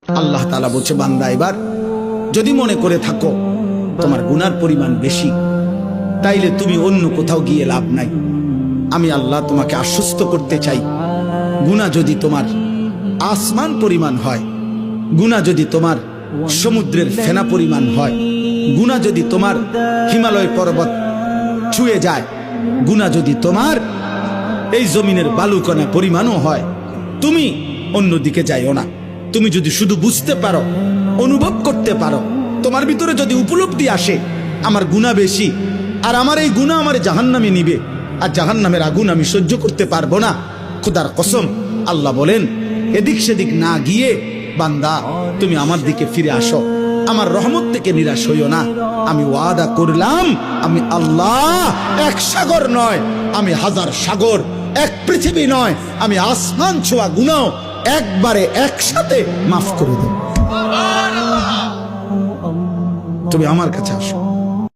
আল্লাহ তাআলা বলছে, বান্দা এবার যদি মনে করে থাকো তোমার গুনার পরিমাণ বেশি, তাইলে তুমি অন্য কোথাও গিয়ে লাভ নাই। আমি আল্লাহ তোমাকে আশ্বস্ত করতে চাই, গুনাহ যদি তোমার আসমান পরিমাণ হয়, গুনাহ যদি তোমার সমুদ্রের ফেনা পরিমাণ হয়, গুনাহ যদি তোমার হিমালয় পর্বত ছুঁয়ে যায়, গুনাহ যদি তোমার এই জমিনের বালুকণা পরিমাণও হয়, তুমি অন্যদিকে যাইও না। তুমি যদি শুধু বুঝতে পারো, অনুভব করতে পারো, তোমার ভিতরে যদি উপলব্ধি আসে আমার গুনাহ বেশি, আর আমার এই গুনাহ আমার জাহান্নামে নিবে, আর জাহান্নামের আগুন আমি সহ্য করতে পারবো না, খোদার কসম আল্লাহ বলেন এদিক সেদিক না গিয়ে বান্দা তুমি আমার দিকে ফিরে আসো, আমার রহমত থেকে নিরাশ হইও না। আমি ওয়াদা করলাম, আমি আল্লাহ এক সাগর নয়, আমি হাজার সাগর, এক পৃথিবী নয়, আমি আসমান ছোঁয়া গুনাহ একবারে একসাথে মাফ করে দেব। তুমি আমার কাছে আসো।